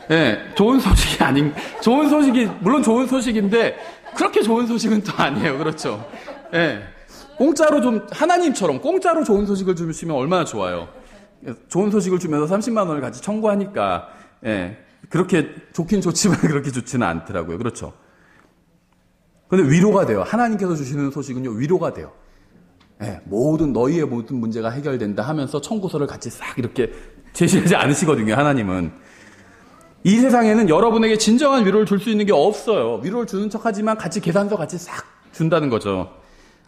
네, 좋은 소식이 물론 좋은 소식인데 그렇게 좋은 소식은 또 아니에요. 그렇죠? 네, 공짜로 좀 하나님처럼 공짜로 좋은 소식을 주시면 얼마나 좋아요. 좋은 소식을 주면서 30만 원을 같이 청구하니까 그렇게 좋긴 좋지만 그렇게 좋지는 않더라고요. 그렇죠? 근데 위로가 돼요. 하나님께서 주시는 소식은요, 위로가 돼요. 너희의 모든 문제가 해결된다 하면서 청구서를 같이 싹 이렇게 제시하지 않으시거든요, 하나님은. 이 세상에는 여러분에게 진정한 위로를 줄 수 있는 게 없어요. 위로를 주는 척 하지만 같이 계산서 같이 싹 준다는 거죠.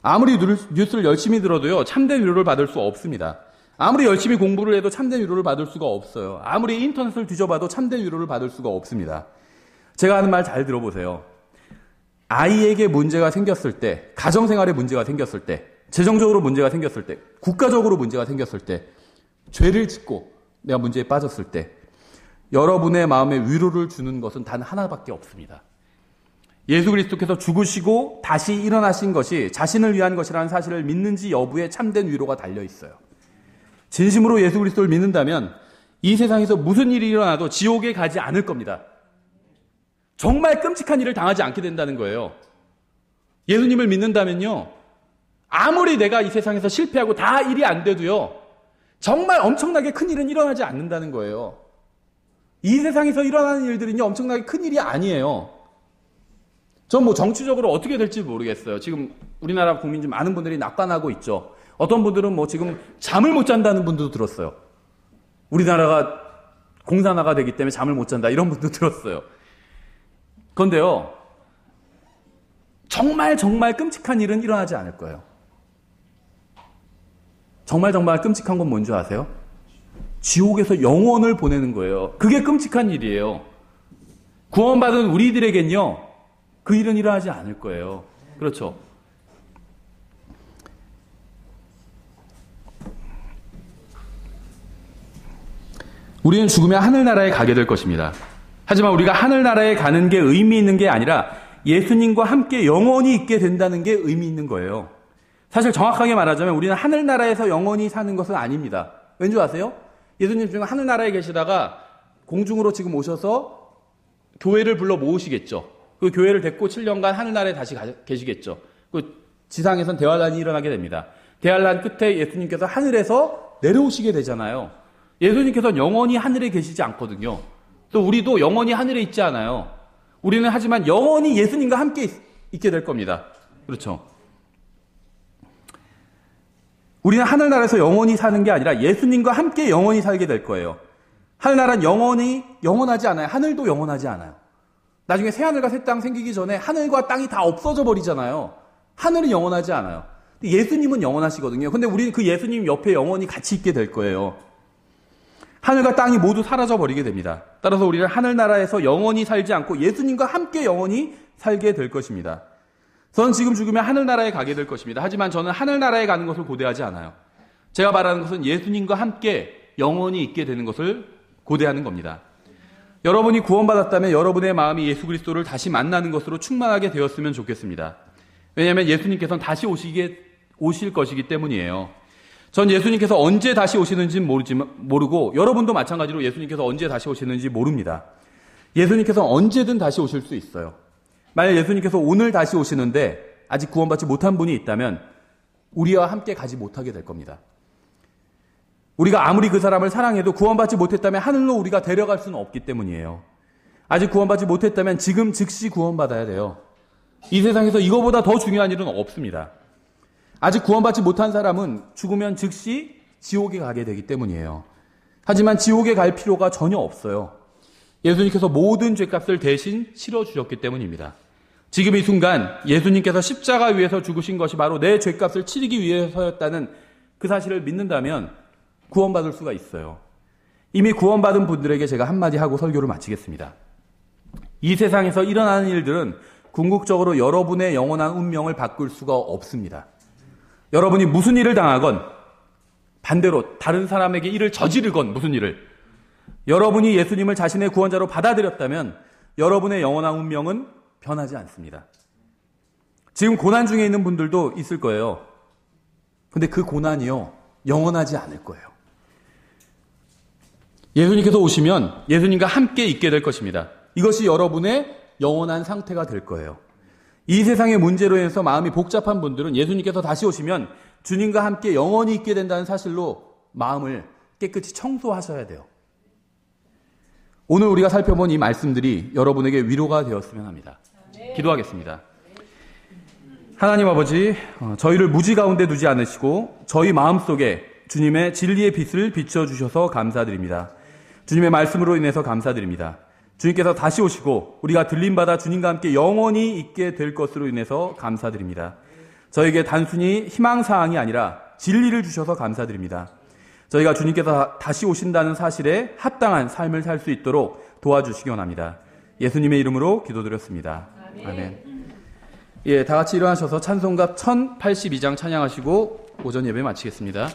아무리 뉴스를 열심히 들어도요, 참된 위로를 받을 수 없습니다. 아무리 열심히 공부를 해도 참된 위로를 받을 수가 없어요. 아무리 인터넷을 뒤져봐도 참된 위로를 받을 수가 없습니다. 제가 하는 말 잘 들어보세요. 아이에게 문제가 생겼을 때, 가정생활에 문제가 생겼을 때, 재정적으로 문제가 생겼을 때, 국가적으로 문제가 생겼을 때, 죄를 짓고 내가 문제에 빠졌을 때 여러분의 마음에 위로를 주는 것은 단 하나밖에 없습니다. 예수 그리스도께서 죽으시고 다시 일어나신 것이 자신을 위한 것이라는 사실을 믿는지 여부에 참된 위로가 달려 있어요. 진심으로 예수 그리스도를 믿는다면 이 세상에서 무슨 일이 일어나도 지옥에 가지 않을 겁니다. 정말 끔찍한 일을 당하지 않게 된다는 거예요. 예수님을 믿는다면요, 아무리 내가 이 세상에서 실패하고 다 일이 안 돼도요, 정말 엄청나게 큰 일은 일어나지 않는다는 거예요. 이 세상에서 일어나는 일들은요, 엄청나게 큰 일이 아니에요. 전 정치적으로 어떻게 될지 모르겠어요. 지금 우리나라 국민 중 많은 분들이 낙관하고 있죠. 어떤 분들은 지금 잠을 못 잔다는 분들도 들었어요. 우리나라가 공산화가 되기 때문에 잠을 못 잔다, 이런 분도 들었어요. 그런데요, 정말 끔찍한 일은 일어나지 않을 거예요. 정말 끔찍한 건 뭔지 아세요? 지옥에서 영혼을 보내는 거예요. 그게 끔찍한 일이에요. 구원받은 우리들에겐요, 그 일은 일어나지 않을 거예요. 그렇죠? 우리는 죽으면 하늘나라에 가게 될 것입니다. 하지만 우리가 하늘나라에 가는 게 의미 있는 게 아니라 예수님과 함께 영원히 있게 된다는 게 의미 있는 거예요. 사실 정확하게 말하자면 우리는 하늘나라에서 영원히 사는 것은 아닙니다. 왠지 아세요? 예수님 지금 하늘나라에 계시다가 공중으로 지금 오셔서 교회를 불러 모으시겠죠. 그 교회를 데리고 7년간 하늘나라에 다시 계시겠죠. 그 지상에선 대환란이 일어나게 됩니다. 대환란 끝에 예수님께서 하늘에서 내려오시게 되잖아요. 예수님께서는 영원히 하늘에 계시지 않거든요. 또 우리도 영원히 하늘에 있지 않아요. 우리는 하지만 영원히 예수님과 함께 있게 될 겁니다. 그렇죠? 우리는 하늘나라에서 영원히 사는 게 아니라 예수님과 함께 영원히 살게 될 거예요. 하늘나라는 영원하지 않아요. 하늘도 영원하지 않아요. 나중에 새하늘과 새 땅 생기기 전에 하늘과 땅이 다 없어져 버리잖아요. 하늘은 영원하지 않아요. 예수님은 영원하시거든요. 근데 우리는 그 예수님 옆에 영원히 같이 있게 될 거예요. 하늘과 땅이 모두 사라져 버리게 됩니다. 따라서 우리는 하늘나라에서 영원히 살지 않고 예수님과 함께 영원히 살게 될 것입니다. 저는 지금 죽으면 하늘나라에 가게 될 것입니다. 하지만 저는 하늘나라에 가는 것을 고대하지 않아요. 제가 말하는 것은 예수님과 함께 영원히 있게 되는 것을 고대하는 겁니다. 여러분이 구원받았다면 여러분의 마음이 예수 그리스도를 다시 만나는 것으로 충만하게 되었으면 좋겠습니다. 왜냐하면 예수님께서는 다시 오실 것이기 때문이에요. 전 예수님께서 언제 다시 오시는지 모르고 여러분도 마찬가지로 예수님께서 언제 다시 오시는지 모릅니다. 예수님께서 언제든 다시 오실 수 있어요. 만약 예수님께서 오늘 다시 오시는데 아직 구원받지 못한 분이 있다면 우리와 함께 가지 못하게 될 겁니다. 우리가 아무리 그 사람을 사랑해도 구원받지 못했다면 하늘로 우리가 데려갈 수는 없기 때문이에요. 아직 구원받지 못했다면 지금 즉시 구원받아야 돼요. 이 세상에서 이거보다 더 중요한 일은 없습니다. 아직 구원받지 못한 사람은 죽으면 즉시 지옥에 가게 되기 때문이에요. 하지만 지옥에 갈 필요가 전혀 없어요. 예수님께서 모든 죄값을 대신 치러주셨기 때문입니다. 지금 이 순간 예수님께서 십자가 위에서 죽으신 것이 바로 내 죄값을 치르기 위해서였다는 그 사실을 믿는다면 구원받을 수가 있어요. 이미 구원받은 분들에게 제가 한마디 하고 설교를 마치겠습니다. 이 세상에서 일어나는 일들은 궁극적으로 여러분의 영원한 운명을 바꿀 수가 없습니다. 여러분이 무슨 일을 당하건 반대로 다른 사람에게 일을 저지르건 무슨 일을 여러분이 예수님을 자신의 구원자로 받아들였다면 여러분의 영원한 운명은 변하지 않습니다. 지금 고난 중에 있는 분들도 있을 거예요. 근데 그 고난이요 영원하지 않을 거예요. 예수님께서 오시면 예수님과 함께 있게 될 것입니다. 이것이 여러분의 영원한 상태가 될 거예요. 이 세상의 문제로 인해서 마음이 복잡한 분들은 예수님께서 다시 오시면 주님과 함께 영원히 있게 된다는 사실로 마음을 깨끗이 청소하셔야 돼요. 오늘 우리가 살펴본 이 말씀들이 여러분에게 위로가 되었으면 합니다. 기도하겠습니다. 하나님 아버지, 저희를 무지 가운데 두지 않으시고 저희 마음속에 주님의 진리의 빛을 비춰주셔서 감사드립니다. 주님의 말씀으로 인해서 감사드립니다. 주님께서 다시 오시고 우리가 들림받아 주님과 함께 영원히 있게 될 것으로 인해서 감사드립니다. 저에게 단순히 희망사항이 아니라 진리를 주셔서 감사드립니다. 저희가 주님께서 다시 오신다는 사실에 합당한 삶을 살 수 있도록 도와주시기 원합니다. 예수님의 이름으로 기도드렸습니다. 아멘. 다 같이 일어나셔서 찬송가 1082장 찬양하시고 오전 예배 마치겠습니다.